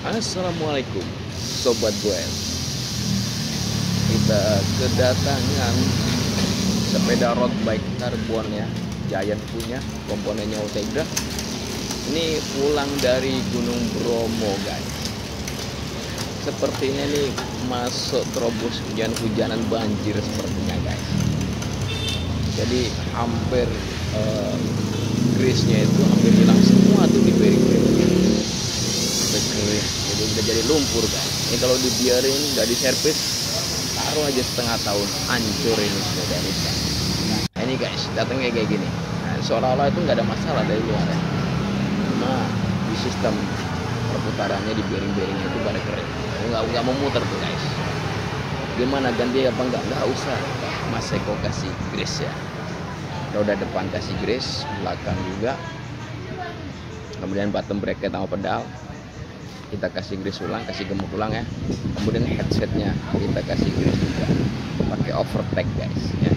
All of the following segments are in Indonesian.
Assalamualaikum Sobat Goel. Kita kedatangan sepeda road bike karbon ya, Giant punya, komponennya Otegra. Ini pulang dari Gunung Bromo guys. Sepertinya nih masuk terobos hujan-hujanan banjir sepertinya guys. Jadi hampir grease-nya itu hampir hilang semua tuh di bearing-bearing. Jadi udah jadi lumpur kan. Ini kalau dibiarin nggak diservis, taruh aja setengah tahun, hancur ini sepeda ini. Nah ini guys, datangnya kayak gini. Nah, seolah-olah itu nggak ada masalah dari luar ya. Nah di sistem perputarannya di bearing-bearingnya itu pada kering. Nggak mau muter tuh guys. Gimana ganti apa nggak usah. Mas Eko kasih grease ya. Roda depan kasih grease, belakang juga. Kemudian bottom bracket sama pedal kita kasih grease ulang, kasih gemuk ulang ya. Kemudian headsetnya kita kasih grease juga, pakai overtake guys ya.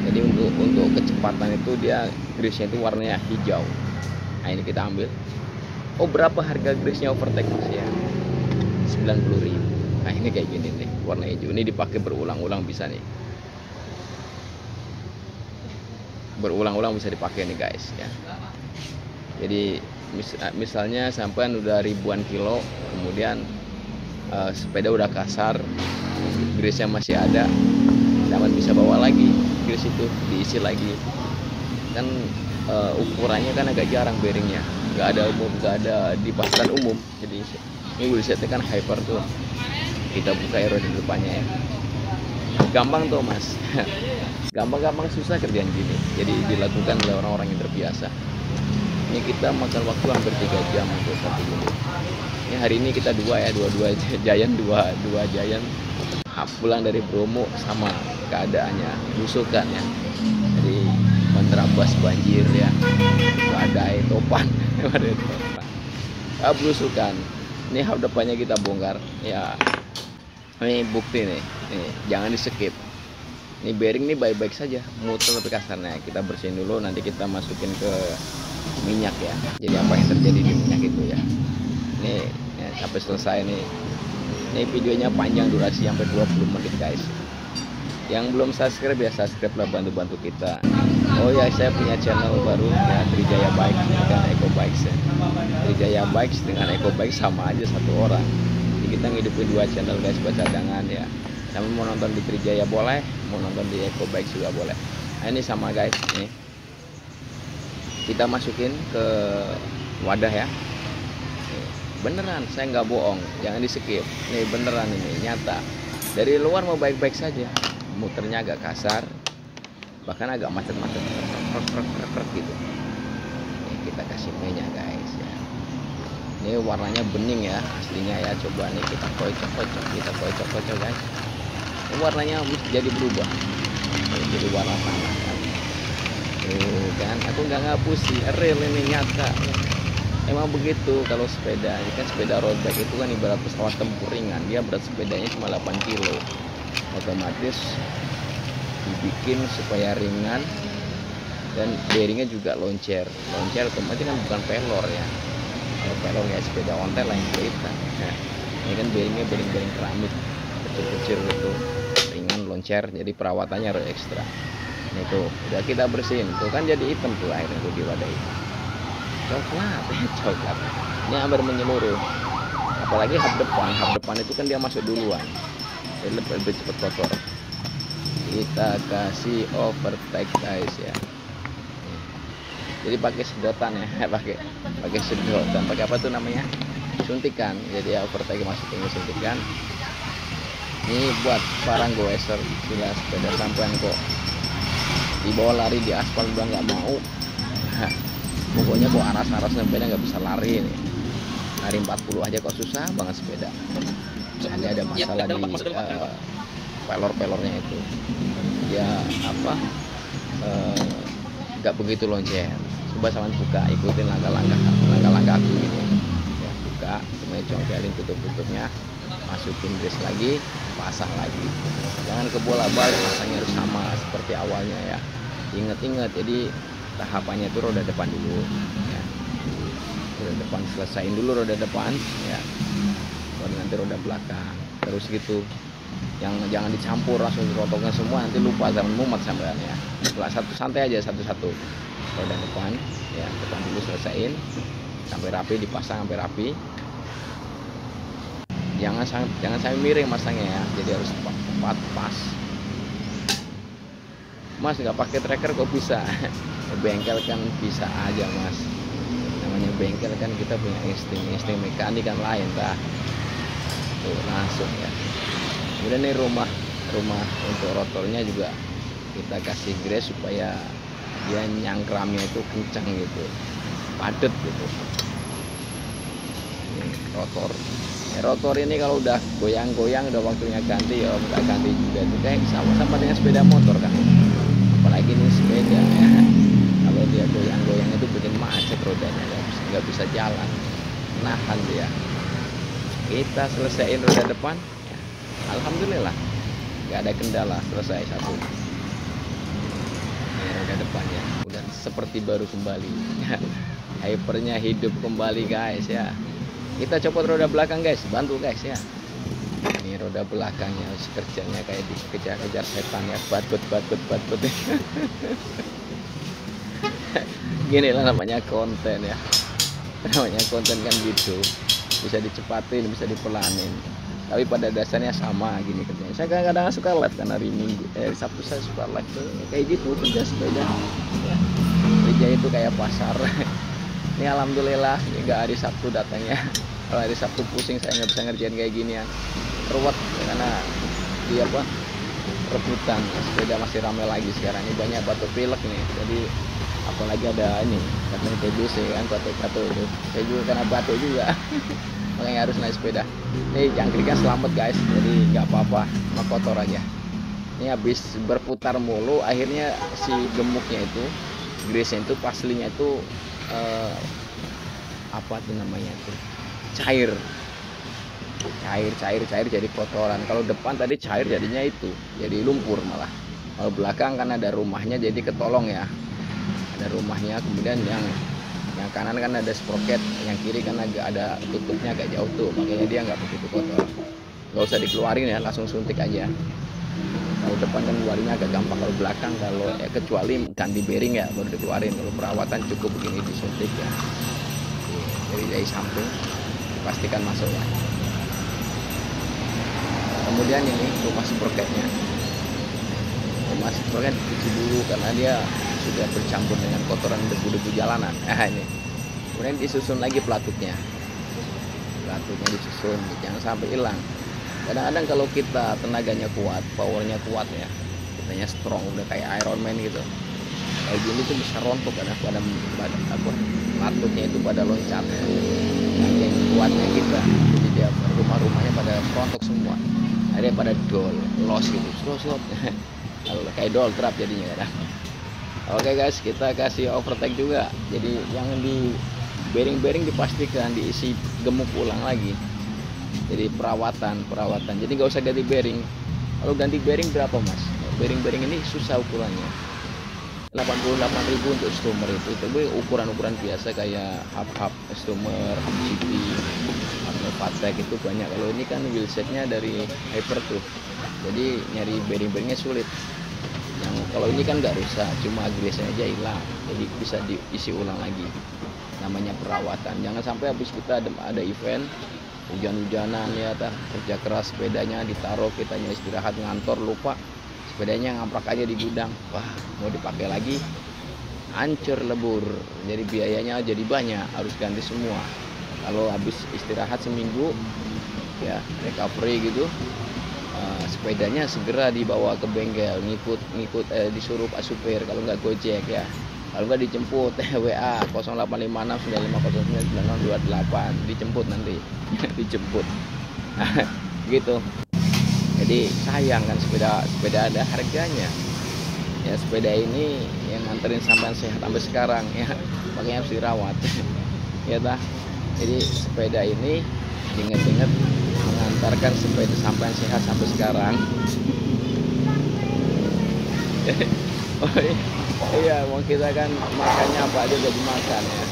Jadi untuk kecepatan itu dia grease-nya itu warnanya hijau. Nah ini kita ambil. Oh berapa harga grease-nya overtake mas ya? 90.000. Nah ini kayak gini nih, warna hijau. Ini dipakai berulang-ulang bisa nih. Berulang-ulang bisa dipakai nih guys ya. Jadi misalnya sampai udah ribuan kilo, kemudian sepeda udah kasar, grease-nya masih ada, zaman bisa bawa lagi grease itu diisi lagi. Kan ukurannya kan agak jarang bearingnya, nggak ada di pasaran umum. Jadi ini wheelsetnya kan hyper tuh, kita buka aero di depannya ya. Gampang tuh mas. Gampang-gampang susah kerjaan gini, jadi dilakukan oleh orang-orang yang terbiasa. Ini kita makan waktu hampir 3 jam untuk satu unit. Ini hari ini kita dua Giant pulang dari Bromo sama keadaannya busukan ya. Jadi menerabas banjir ya, badai topan. Belusukan. Ini hub depannya kita bongkar ya. Ini bukti nih, jangan di skip. Ini bearing ini baik-baik saja, muter tapi kasarnya kita bersihin dulu, nanti kita masukin ke minyak ya. Jadi apa yang terjadi di minyak itu ya. Ini ya, sampai selesai nih. Ini videonya panjang durasi sampai 20 menit guys. Yang belum subscribe ya subscribe lah, bantu kita. Oh ya saya punya channel baru ya, Trijaya Bike dengan Eco Bikes ya. Trijaya Bikes dengan Eco Bikes sama aja satu orang. Jadi kita ngidupin 2 channel guys buat cadangan ya. Namun mau nonton di Trijaya boleh, mau nonton di Eco Bikes juga boleh. Nah ini sama guys nih. Kita masukin ke wadah ya. Beneran saya nggak bohong, jangan di skip. Nih beneran ini nyata. Dari luar mau baik-baik saja, muternya agak kasar, bahkan agak macet-macet gitu. Nih, kita kasih minyak guys ya. Ini warnanya bening ya aslinya ya. Coba nih kita kocok guys. Ini warnanya jadi berubah, jadi warna tanah kan. Kan aku nggak ngapusi, real ini nyata. Emang begitu kalau sepeda. Ini kan sepeda road bike itu kan ibarat pesawat tempur ringan. Dia berat sepedanya cuma 8 kilo. Otomatis dibikin supaya ringan dan bearingnya juga loncer otomatis kan bukan pelor ya. Kalau pelor kayak sepeda ontel lain cerita. Nah, ini kan bearingnya bearing keramik kecil-kecil gitu, ringan loncer, jadi perawatannya harus ekstra. Ini tuh udah kita bersihin tuh kan jadi hitam tuh airnya tuh di wadah itu. Coklat. Ini hampir menyeluruh. Apalagi hub depan itu kan dia masuk duluan, jadi lebih cepat kotor. Kita kasih overtake guys ya. Jadi pakai sedotan ya, pakai sedotan, pakai apa tuh namanya, suntikan. Jadi ya overtake masukin ke suntikan. Ini buat para goeser, bila sepeda sampean kok dibawa lari di aspal udah nggak mau. Pokoknya kok aras-aras sepeda nggak bisa lari nih. Lari 40 aja kok susah banget sepeda. Ini ada masalah di pelor-pelornya itu. Ya apa? Nggak begitu loncer. Coba sama buka, ikutin langkah-langkah aku gitu. Ya, buka, kemudian congkelin tutup-tutupnya, masukin grease lagi, pasang lagi. Jangan kebolak-balik, pasangnya harus sama seperti awalnya ya. Ingat-ingat, jadi tahapannya itu roda depan dulu ya. Roda depan, selesain dulu roda depan ya. baru nanti roda belakang, terus gitu. Yang jangan dicampur langsung dirotongnya semua, nanti lupa zaman mumet sampean ya. Setelah satu santai aja satu-satu. Roda depan ya, depan dulu selesaiin sampai rapi, dipasang sampai rapi. Jangan sampai miring masangnya ya, jadi harus tepat pas. Mas nggak pakai tracker kok bisa? Bengkel kan bisa aja mas, namanya bengkel kan kita punya insting mekanik kan lain dah. Tuh langsung ya. Kemudian nih rumah untuk rotornya juga kita kasih grease supaya dia nyangkramnya itu kencang gitu, padet gitu. Ini rotor ini kalau udah goyang-goyang udah waktunya ganti ya nggak ganti juga, itu kayak sama-sama dengan sepeda motor kan, apalagi ini sepeda ya. Kalau dia goyang-goyang itu bikin macet rodanya, nggak bisa jalan, nahan dia. Kita selesaiin roda depan ya. Alhamdulillah nggak ada kendala, selesai satu. Ini roda depannya udah seperti baru kembali. Hypernya hidup kembali guys ya. Kita copot roda belakang guys, bantu guys ya. Ini roda belakangnya kerjanya kayak dikejar-kejar setan ya, batut. Gini lah namanya konten ya. Namanya konten kan gitu, bisa dicepatin, bisa dipelanin, tapi pada dasarnya sama gini kerjanya. Saya kadang-kadang suka live kan hari Minggu, Sabtu saya suka live tuh kayak gitu, kerja sepeda ya. Kerja itu kayak pasar. Ini alhamdulillah nggak hari Sabtu datangnya. Kalau hari Sabtu pusing, saya nggak bisa ngerjain kayak gini ya, ruwet karena dia rebutan. Sepeda masih ramai lagi sekarang ini, banyak batuk pilek nih. Jadi apalagi ada ini katanya TBC kan, batuk itu saya juga kena batuk juga. Makanya harus naik sepeda. Ini jangkrikan selamat guys, jadi nggak apa-apa, mau kotor aja. Ini habis berputar mulu, akhirnya si gemuknya itu, grease itu paslinya itu apa tuh namanya tuh, cair jadi kotoran. Kalau depan tadi cair jadinya itu jadi lumpur malah. Kalau belakang kan ada rumahnya jadi ketolong ya, ada rumahnya. Kemudian yang kanan kan ada sprocket, yang kiri kan agak ada tutupnya agak jauh tuh, makanya dia nggak begitu kotor. Nggak usah dikeluarin ya, langsung suntik aja. Kalau depan kan keluarinnya agak gampang, kalau belakang kalau kecuali ganti bearing ya baru dikeluarin. Kalau perawatan cukup begini disuntik ya. Jadi dari samping pastikan masuk ya. Kemudian ini rumah sprocketnya, rumah sprocket cuci dulu karena dia sudah bercampur dengan kotoran debu-debu jalanan. Ini kemudian disusun lagi pelatutnya disusun, jangan sampai hilang. Kadang-kadang kalau kita tenaganya kuat, powernya kuat ya, kitanya strong, udah kayak Iron Man gitu, kayak gini tuh bisa rontok karena pada pelatutnya itu pada loncat. Yang kuatnya kita, jadi dia rumahnya pada rontok semua, ada pada los gitu, slot kalau kayak dol trap jadinya kadang. Oke guys, kita kasih overtake juga, jadi yang di bearing dipastikan diisi gemuk ulang lagi. Jadi perawatan, jadi nggak usah ganti bearing. Kalau ganti bearing berapa mas? Bearing ini susah ukurannya, 88.000 untuk steamer itu ukuran biasa kayak hub steamer, hub GT atau Patek itu banyak. Kalau ini kan wheelsetnya dari Hyper tuh, jadi nyari bearingnya sulit. Yang kalau ini kan nggak rusak, cuma grease aja hilang, jadi bisa diisi ulang lagi. Namanya perawatan. Jangan sampai habis kita ada event hujan-hujanan ya, kerja keras sepedanya ditaruh, kitanya istirahat ngantor, lupa sepedanya ngaprak aja di gudang. Wah, mau dipakai lagi hancur lebur, jadi biayanya jadi banyak, harus ganti semua. Kalau habis istirahat seminggu ya, recovery gitu, sepedanya segera dibawa ke bengkel, ngikut disuruh Pak supir, kalau nggak Gojek ya, kalau nggak dijemput WA 085695090928, dijemput nanti. Dijemput gitu. Jadi sayang kan, sepeda ada harganya ya. Sepeda ini yang nganterin sampean sehat sampai sekarang ya, makanya harus dirawat ya dah. Jadi sepeda ini ingat-ingat mengantarkan sepeda sampean sehat sampai sekarang. Oh iya, mau kita kan makannya apa aja udah dimakan ya,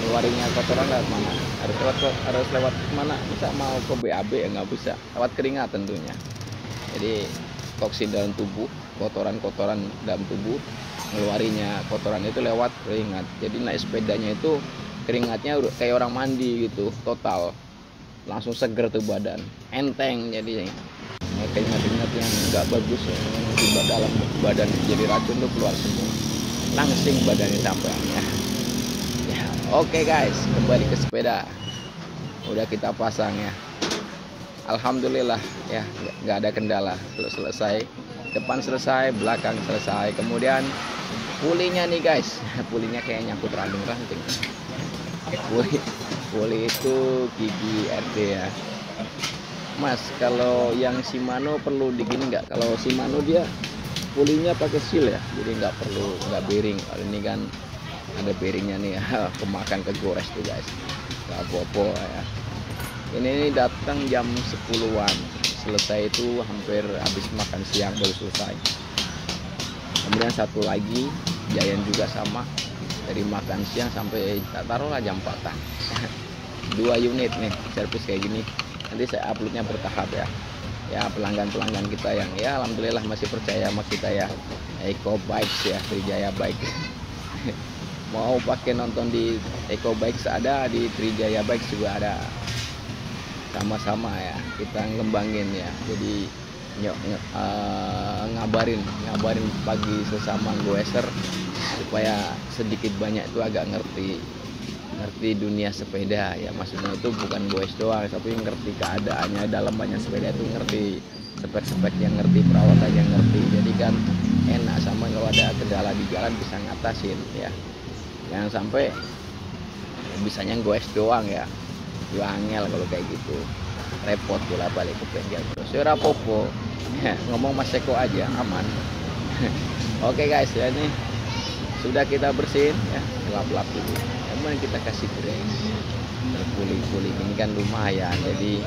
keluarinnya kotoran dari mana. harus lewat mana, bisa mau ke BAB ya nggak bisa, lewat keringat tentunya. Jadi toksin dalam tubuh, kotoran-kotoran dalam tubuh, ngeluarinya kotoran itu lewat keringat. Jadi naik sepedanya itu keringatnya udah kayak orang mandi gitu, total langsung seger tuh badan, enteng. Jadi keringat-keringat yang nggak bagus di dalam badan jadi racun tuh keluar semua, langsing badannya sampeannya. Ya, oke guys, kembali ke sepeda. Udah kita pasang ya. Alhamdulillah ya, nggak ada kendala. Selesai, depan selesai, belakang selesai. Kemudian pulinya nih guys, pulinya kayak nyangkut ranting-ranting. Puli itu gigi RD ya. Mas, kalau yang Shimano perlu digini nggak? Kalau Shimano dia pulinya pakai seal ya, jadi nggak bearing. Kalau ini kan ada bearingnya nih ya, kemakan kegores tuh guys, nggak apa-apa ya. Ini datang jam 10-an, selesai itu hampir habis makan siang baru selesai. Kemudian satu lagi Giant juga sama, dari makan siang sampai taruhlah jam 4-an. 2 unit nih servis kayak gini. Nanti saya uploadnya bertahap ya. Ya pelanggan-pelanggan kita yang ya alhamdulillah masih percaya sama kita ya, Eco Bikes ya, Trijaya Bike. Mau pakai nonton di Eco Bikes ada, di Trijaya Bikes juga ada. Sama-sama ya kita ngembangin ya. Jadi ngabarin pagi sesama goeser supaya sedikit banyak itu agak ngerti dunia sepeda ya. Maksudnya itu bukan goes doang, tapi ngerti keadaannya dalam banyak sepeda itu, ngerti spek-spek yang ngerti, perawatan yang ngerti. Jadi kan enak, sama kalau ada kendala di jalan bisa ngatasin ya. Jangan sampai bisanya goes doang ya, angel kalau kayak gitu, repot bolak balik ke bengkel terus. Ya rapopo ya, ngomong Mas Eko aja aman. Oke guys ya, ini sudah kita bersihin ya, lap-lap dulu. Kemudian kita kasih grease, puli-puli ini kan lumayan. Jadi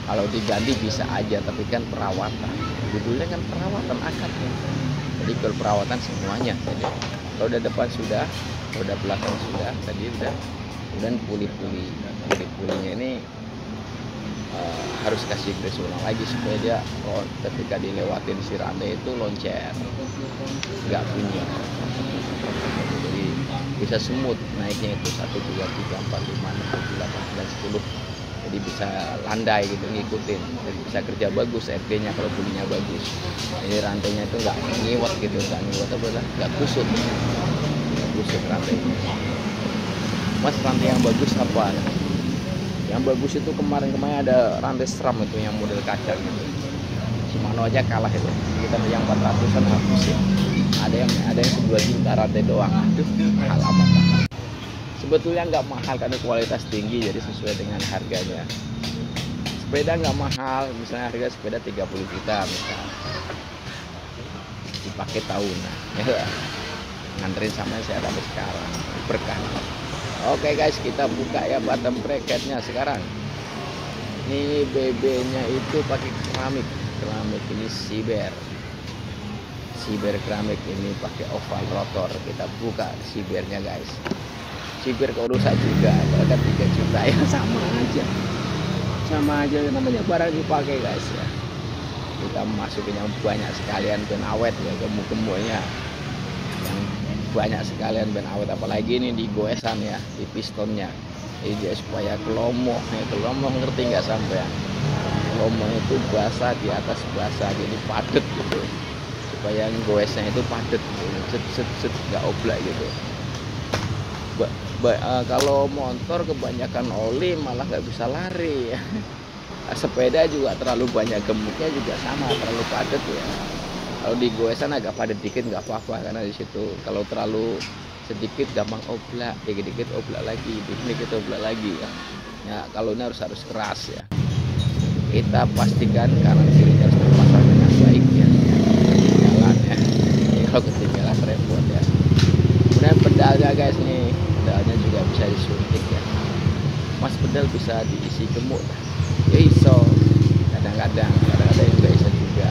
kalau diganti bisa aja, tapi kan perawatan, judulnya kan perawatan akadnya. Jadi kalau perawatan semuanya. Jadi kalau udah depan sudah, udah belakang sudah, tadi udah. Kemudian puli-pulinya ini harus kasih grease ulang lagi supaya dia ketika dilewatin si rantai itu loncer, nggak bunyi. Jadi bisa smooth naiknya itu 1, 2, 3, 4, 5, 6, 7, 8, 9, 10. Jadi bisa landai gitu, ngikutin. Jadi bisa kerja bagus RD-nya kalau pulinya bagus. Jadi rantainya itu nggak ngiwat gitu, nggak kusut rantainya. Mas, rantai yang bagus apa? Yang bagus itu kemarin ada rantai SRAM itu yang model kacang gitu. Shimano aja kalah itu. Kita yang 400-an habis ya. Ada yang 2 juta rantai doang. Aduh, mahal amat. Sebetulnya nggak mahal karena kualitas tinggi, jadi sesuai dengan harganya. Sepeda nggak mahal, misalnya harga sepeda 30 juta misalnya. Dipakai tahunan. Ya. Nganterin sama saya sampai sekarang. Berkah. Oke guys, kita buka ya bottom bracketnya sekarang. Ini BB-nya itu pakai keramik ini Siber keramik, ini pakai oval rotor. Kita buka Sibernya guys. Siber kok rusak juga, bahkan 3 juta ya, sama aja namanya barang dipakai guys ya. Kita masukin yang banyak sekalian ben awet ya, gemuk-gemuknya yang banyak sekalian ben awet, apalagi ini di goesan ya, di pistonnya. Jadi dia supaya kelomoh ngerti nggak sampai? Kelomoh itu basah, di atas basah, jadi padet gitu, supaya goesnya itu padet gitu, set nggak oblak gitu. Kalau motor kebanyakan oli malah nggak bisa lari ya. Sepeda juga terlalu banyak gemuknya juga sama, terlalu padet ya. Kalau di goesan agak padat dikit nggak apa-apa, karena di situ kalau terlalu sedikit gampang oblak, dikit-dikit oblak lagi, dikit-dikit oblak lagi ya. Ya kalau ini harus keras ya. Kita pastikan kanan kirinya harus terpasang dengan baik ya. Ketinggalan ya. Kalau ketinggalan repot ya. Kemudian pedalnya guys nih, pedalnya juga bisa disuntik ya. Mas, pedal bisa diisi gemuk ya, iso. Kadang-kadang juga bisa juga.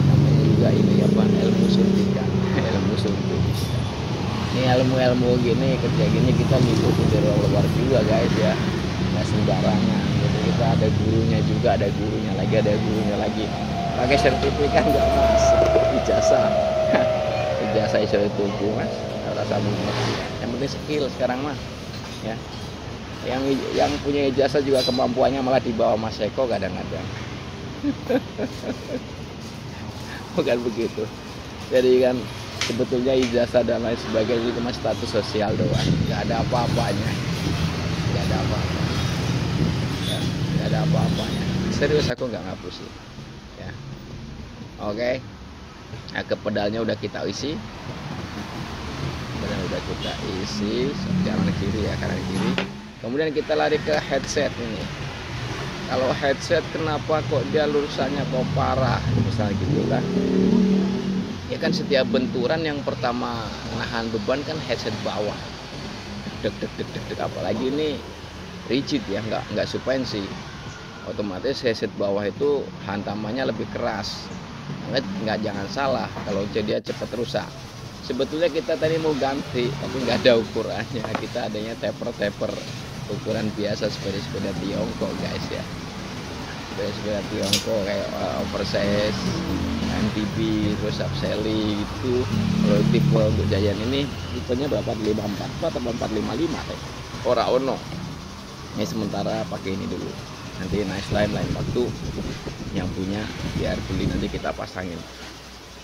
Namanya juga ini apa, ilmu suntikan. Ilmu suntik. Ini ilmu ilmu gini, kerja gini kita ngikutin dari luar juga guys ya, nggak sembarangan. Jadi kita ada gurunya juga, ada gurunya lagi, ada gurunya lagi. Pakai sertifikat nggak mas, ijazah. Ijazah iso itu mas, rasa mumet. Yang penting skill sekarang mah ya. Yang punya ijazah juga kemampuannya malah di bawah Mas Eko kadang-kadang. Bukan begitu. Jadi kan sebetulnya ijazah dan lain sebagainya itu cuma status sosial doang, nggak ada apa-apanya, nggak ada apa-apa, ya, nggak ada apa-apanya. Serius aku nggak ngapusin, ya. Oke, nah, ke pedalnya udah kita isi, kanan kiri ya, kanan kiri. Kemudian kita lari ke headset ini. Kalau headset kenapa kok dia lurusannya kok parah, misalnya gitu kan? Ya kan setiap benturan yang pertama nahan beban kan headset bawah, deg deg deg deg deg, apalagi ini rigid ya, nggak suspensi, otomatis headset bawah itu hantamannya lebih keras. Nggak, jangan salah kalau dia cepat rusak. Sebetulnya kita tadi mau ganti tapi nggak ada ukurannya, kita adanya taper ukuran biasa sepeda Tiongkok guys ya, sepeda Tiongkok kayak oversize, MTB, terus upselling itu. Kalau tipe untuk Giant ini tipenya berapa? 54 atau 455 teh. Ora ono. Ini sementara pakai ini dulu. Nanti nice lain waktu yang punya biar beli nanti kita pasangin.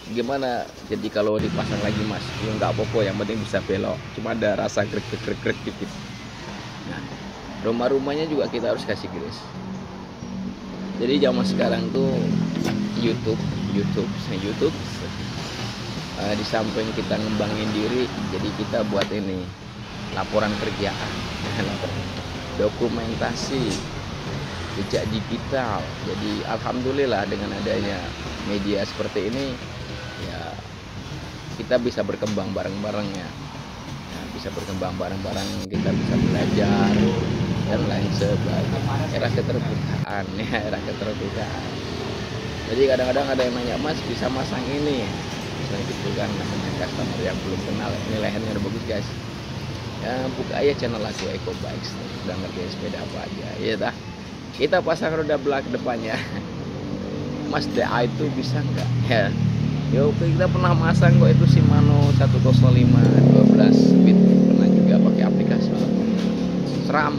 Gimana? Jadi kalau dipasang lagi mas, ya nggak apa-apa, yang penting bisa belok. Cuma ada rasa grek gitu. Nah, rumah-rumahnya juga kita harus kasih grace. Jadi zaman sekarang tuh YouTube di samping kita ngembangin diri, jadi kita buat ini laporan kerjaan, dokumentasi, jejak digital. Jadi alhamdulillah dengan adanya media seperti ini ya kita bisa berkembang bareng-bareng ya. Bisa berkembang bareng-bareng, kita bisa belajar dan lain sebagainya. Era keterbukaan ya, era keterbukaan. Jadi kadang-kadang ada yang nanya, mas bisa masang ini, misalnya gitu kan, namanya customer yang belum kenal, ini lehernya udah bagus guys ya, buka aja channel aku Eko Bikes, udah ngerti sepeda apa aja ya dah. Kita pasang roda belakang depannya, mas DA itu bisa nggak ya? Ya oke, kita pernah masang kok itu Shimano 105 12 speed, pernah juga pakai aplikasi. Seram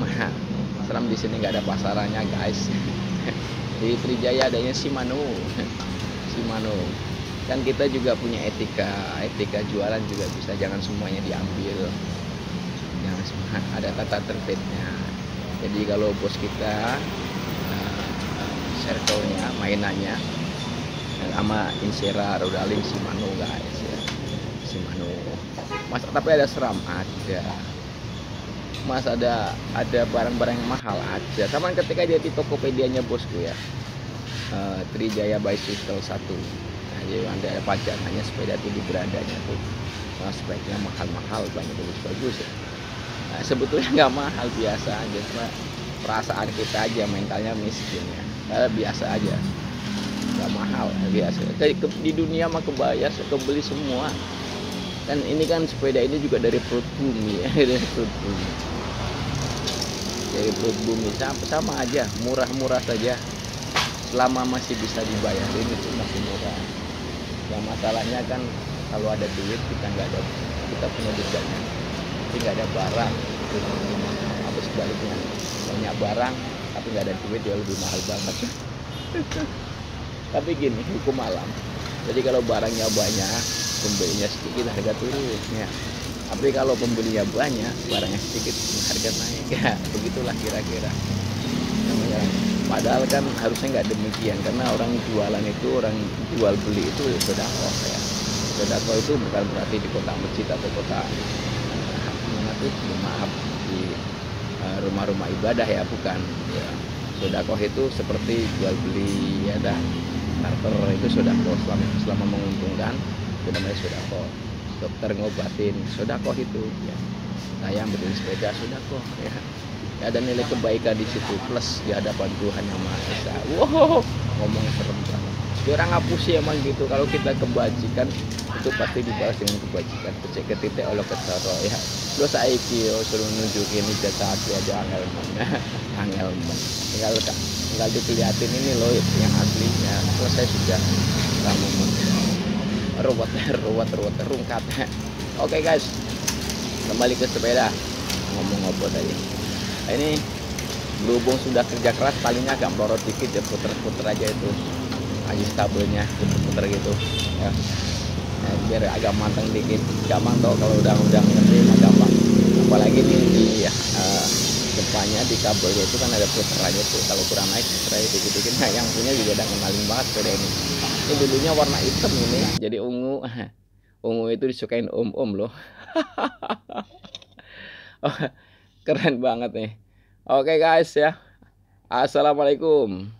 di sini nggak ada pasarannya guys. Di Trijaya adanya Shimano. Kan kita juga punya etika jualan juga bisa, jangan semuanya diambil, jangan semua, ada tata tertibnya. Jadi kalau bos kita circle-nya, mainannya sama Insera, Rodaling, Shimano guys ya, Shimano. Mas tapi ada seram ada, mas ada barang-barang yang mahal aja. Sama ketika dia di Tokopedia-nya bosku ya, Trijaya Bicycle 1. Nah, jadi ada pajangannya sepeda itu di beradanya tuh, speknya mahal-mahal, banyak bagus-bagus ya. Nah, sebetulnya nggak mahal, biasa aja, cuma perasaan kita aja mentalnya miskin ya, biasa aja, nggak mahal, biasa. Di dunia mah kebayar, kebeli semua. Kan ini kan sepeda ini juga dari perut bumi ya, dari perut bumi. Dari perut bumi sama aja, murah-murah saja. Selama masih bisa dibayarin itu masih murah. Yang masalahnya kan kalau ada duit kita nggak ada, kita punya duit banyak, tapi nggak ada barang. Atau sebaliknya, banyak barang tapi nggak ada duit, ya lebih mahal banget. Tapi gini, hukum alam. Jadi kalau barangnya banyak, pembelinya sedikit, harga turun ya. Tapi kalau pembelinya banyak, barangnya sedikit, harga naik ya. Begitulah kira-kira. Padahal kan harusnya nggak demikian, karena orang jualan itu, orang jual beli itu sedekah ya. Sedekah itu bukan berarti di kota masjid atau kota maaf di rumah-rumah ibadah ya, bukan ya. Sedekah itu seperti jual beli ya, dan barter itu sedekah, selama menguntungkan itu namanya sedekah. Dokter ngobatin sedekah itu ya. Saya beli sepeda sedekah ya. Ada nilai kebaikan di situ, plus di hadapan Tuhan yang Maha Esa. Wow, ngomong serem banget. Dia orang ngapusi emang gitu, kalau kita kebajikan itu pasti dibalas dengan kebajikan. Cek ke titik oleh ketoro ya. Lo saiki yo suruh nunjukin jasa asli aja angel men. Angel men. Tinggal dilihatin ini loh yang aslinya. Selesai sudah. Kamu ruwet ruwet rungkat. Oke guys, kembali ke sepeda. Ngomong apa tadi? Ini berhubung sudah kerja keras, palingnya agak melorot dikit ya, puter-puter aja itu aja stabilnya, puter-puter gitu ya. Nah, biar agak matang dikit. Gampang tau kalau udah ngerti mah gampang. Apalagi nih di depannya di kabelnya itu kan ada puterannya tuh, kalau kurang naik puterannya dikit-dikit. Nah yang punya juga udah kenalin banget sepeda ini dulunya warna hitam ini jadi ungu. Ungu itu disukain om loh. Keren banget nih. Oke guys ya, assalamualaikum.